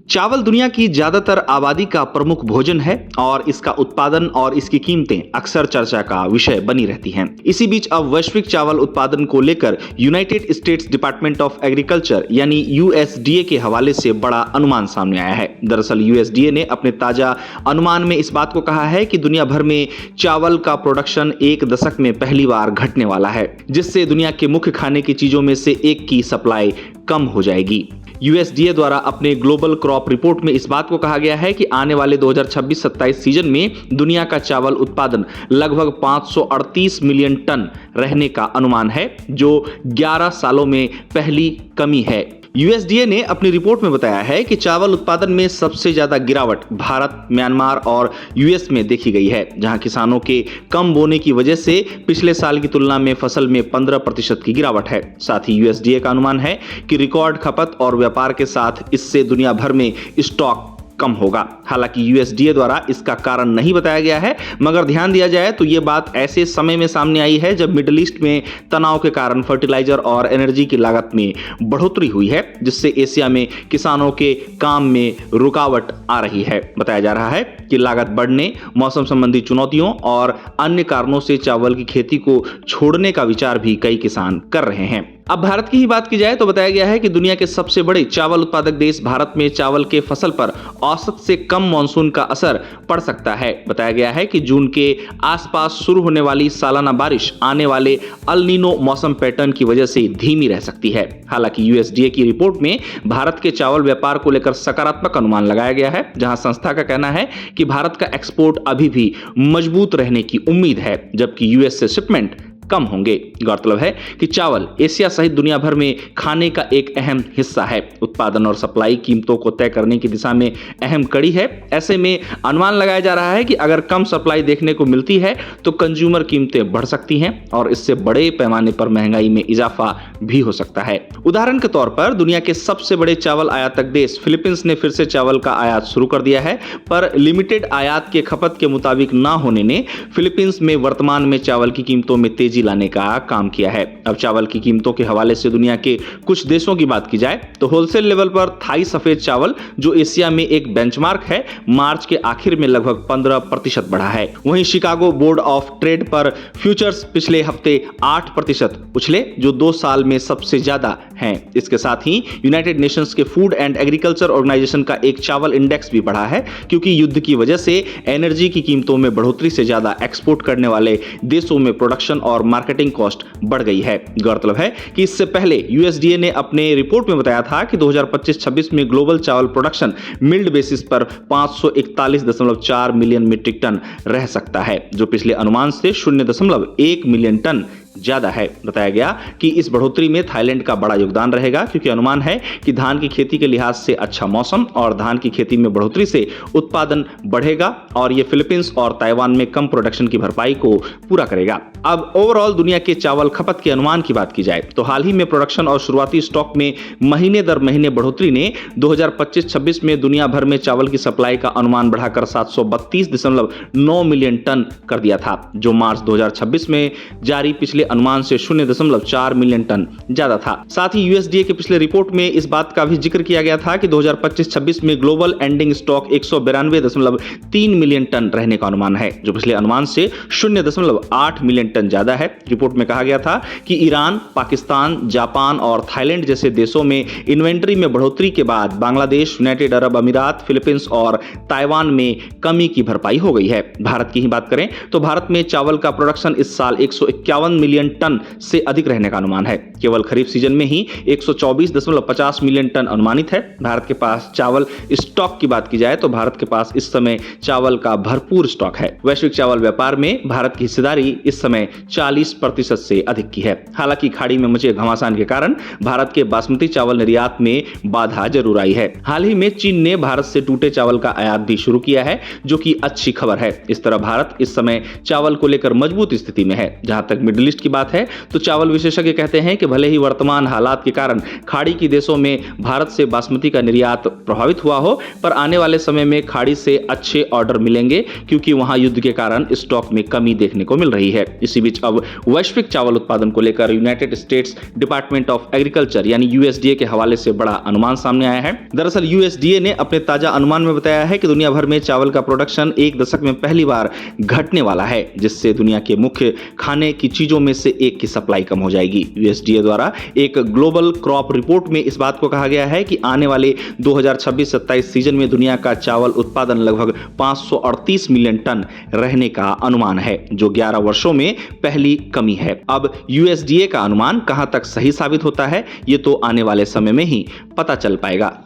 चावल दुनिया की ज्यादातर आबादी का प्रमुख भोजन है और इसका उत्पादन और इसकी कीमतें अक्सर चर्चा का विषय बनी रहती हैं। इसी बीच अब वैश्विक चावल उत्पादन को लेकर United states department of agriculture यानी यूएसडीए के हवाले से बड़ा अनुमान सामने आया है। दरअसल यूएसडीए ने अपने ताजा अनुमान में इस बात को कहा है कि दुनिया भर में चावल का प्रोडक्शन एक दशक में पहली बार घटने वाला है, जिससे दुनिया के मुख्य खाने की चीजों में से एक की सप्लाई कम हो जाएगी। यूएसडीए द्वारा अपने ग्लोबल क्रॉप रिपोर्ट में इस बात को कहा गया है कि आने वाले 2026-27 सीजन में दुनिया का चावल उत्पादन लगभग 538 मिलियन टन रहने का अनुमान है, जो 11 सालों में पहली कमी है। यूएसडीए ने अपनी रिपोर्ट में बताया है कि चावल उत्पादन में सबसे ज्यादा गिरावट भारत, म्यांमार और यूएस में देखी गई है, जहां किसानों के कम बोने की वजह से पिछले साल की तुलना में फसल में 15% की गिरावट है। साथ ही यूएसडीए का अनुमान है कि रिकॉर्ड खपत और व्यापार के साथ इससे दुनिया भर में स्टॉक कम होगा। हालांकि यूएसडीए द्वारा इसका कारण नहीं बताया गया है, मगर ध्यान दिया जाए तो ये बात ऐसे समय में सामने आई है जब मिडिल ईस्ट में तनाव के कारण फर्टिलाइजर और एनर्जी की लागत में बढ़ोतरी हुई है, जिससे एशिया में किसानों के काम में रुकावट आ रही है। बताया जा रहा है कि लागत बढ़ने, मौसम संबंधी चुनौतियों और अन्य कारणों से चावल की खेती को छोड़ने का विचार भी कई किसान कर रहे हैं। अब भारत की ही बात की जाए तो बताया गया है कि दुनिया के सबसे बड़े चावल उत्पादक देश भारत में चावल के फसल पर औसत से कम मानसून का असर पड़ सकता है। बताया गया है कि जून के आसपास शुरू होने वाली सालाना बारिश आने वाले अल नीनो मौसम पैटर्न की वजह से धीमी रह सकती है। हालांकि यूएसडीए की रिपोर्ट में भारत के चावल व्यापार को लेकर सकारात्मक अनुमान लगाया गया है, जहां संस्था का कहना है कि भारत का एक्सपोर्ट अभी भी मजबूत रहने की उम्मीद है, जबकि यूएस से शिपमेंट कम होंगे। गौरतलब है कि चावल एशिया सहित दुनिया भर में खाने का एक अहम हिस्सा है। उत्पादन और सप्लाई कीमतों को तय करने की दिशा में अहम कड़ी है। ऐसे में अनुमान लगाया जा रहा है कि अगर कम सप्लाई देखने को मिलती है तो कंज्यूमर कीमतें बढ़ सकती हैं और इससे बड़े पैमाने पर महंगाई में इजाफा भी हो सकता है। उदाहरण के तौर पर दुनिया के सबसे बड़े चावल आयातक देश फिलीपींस ने फिर से चावल का आयात शुरू कर दिया है, पर लिमिटेड आयात के खपत के मुताबिक ना होने ने फिलीपींस में वर्तमान में चावल की कीमतों में तेजी लाने का काम किया है। अब चावल की कीमतों के हवाले से दुनिया के कुछ देशों की बात की जाए तो होलसेल लेवल पर थाई सफेद चावल, जो एशिया में एक बेंचमार्क है, मार्च के आखिर में लगभग 15% बढ़ा है। वहीं शिकागो बोर्ड ऑफ ट्रेड पर फ्यूचर्स पिछले हफ्ते 8% उछले, जो 2 साल में सबसे ज्यादा हैं। इसके साथ ही यूनाइटेड नेशंस के फूड एंड एग्रीकल्चर ऑर्गेनाइजेशन का एक चावल इंडेक्स भी बढ़ा है, क्योंकि युद्ध की वजह से एनर्जी की कीमतों में बढ़ोतरी से ज्यादा एक्सपोर्ट करने वाले देशों में प्रोडक्शन और मार्केटिंग कॉस्ट बढ़ गई है। गौरतलब है कि इससे पहले यूएसडीए ने अपने रिपोर्ट में बताया था कि 2025-26 में ग्लोबल चावल प्रोडक्शन मिल्ड बेसिस पर 541.4 मिलियन मीट्रिक टन रह सकता है, जो पिछले अनुमान से 0.1 मिलियन टन ज्यादा है। बताया गया कि इस बढ़ोतरी में थाईलैंड का बड़ा योगदान रहेगा, क्योंकि अनुमान है कि धान की खेती के लिहाज से अच्छा मौसम और धान की खेती में बढ़ोतरी से उत्पादन बढ़ेगा और यह फिलीपींस और ताइवान में कम प्रोडक्शन की भरपाई को पूरा करेगा। अब ओवरऑल दुनिया के चावल खपत के अनुमान की बात की जाए तो हाल ही में प्रोडक्शन और शुरुआती स्टॉक में महीने दर महीने बढ़ोतरी ने 2025-26 में दुनिया भर में चावल की सप्लाई का अनुमान बढ़ाकर 732.9 मिलियन टन कर दिया था, जो मार्च 2026 में जारी पिछले अनुमान से 0.4 मिलियन टन ज्यादा था। साथ ही यूएसडीए के पिछले रिपोर्ट में इस बात का भी जिक्र किया गया था कि 2025-26 में global ending stock 192.3 million tonne रहने का अनुमान है, जो पिछले अनुमान से 0.8 मिलियन टन ज्यादा है। रिपोर्ट में कहा गया था कि ईरान, पाकिस्तान, जापान और थाईलैंड जैसे देशों में इन्वेंटरी में बढ़ोतरी के बाद बांग्लादेश, यूनाइटेड अरब अमीरात, फिलीपींस और ताइवान में कमी की भरपाई हो गई है। भारत की ही बात करें तो भारत में चावल का प्रोडक्शन इस साल 151 मिलियन टन से अधिक रहने का अनुमान है। केवल खरीफ सीजन में ही 124.50 मिलियन टन अनुमानित है। भारत के पास चावल स्टॉक की बात की जाए तो भारत के पास इस समय चावल का भरपूर स्टॉक है। वैश्विक चावल व्यापार में भारत की हिस्सेदारी इस समय 40% से अधिक की है। हालांकि खाड़ी में मचे घमासान के कारण भारत के बासमती चावल निर्यात में बाधा जरूर आई है। हाल ही में चीन ने भारत से टूटे चावल का आयात भी शुरू किया है, जो कि अच्छी खबर है। इस तरह भारत इस समय चावल को लेकर मजबूत स्थिति में है। जहां तक मिडिल ईस्ट की की बात है तो चावल विशेषज्ञ कहते हैं कि भले ही वर्तमान हालात के कारण खाड़ी की देशों में भारत से बासमती का निर्यात प्रभावित हुआ हो, पर आने वाले समय में खाड़ी से अच्छे ऑर्डर मिलेंगे क्योंकि वहां युद्ध के कारण स्टॉक में कमी देखने को मिल रही है। इसी बीच अब वैश्विक चावल उत्पादन को लेकर United states department of agriculture यानी यूएसडीए के हवाले से बड़ा अनुमान सामने आया है। दरअसल यूएसडीए ने अपने ताजा अनुमान में बताया है कि दुनिया भर में चावल का प्रोडक्शन एक दशक में पहली बार घटने वाला है, जिससे दुनिया के मुख्य खाने की चीजों में से एक की सप्लाई कम हो जाएगी। यूएसडीए द्वारा एक ग्लोबल क्रॉप रिपोर्ट में इस बात को कहा गया है कि आने वाले 2026-27 सीजन में दुनिया का चावल उत्पादन लगभग 538 मिलियन टन रहने का अनुमान है, जो 11 वर्षों में पहली कमी है। अब यूएसडीए का अनुमान कहां तक सही साबित होता है, ये तो आने वाले समय में ही पता चल पाएगा।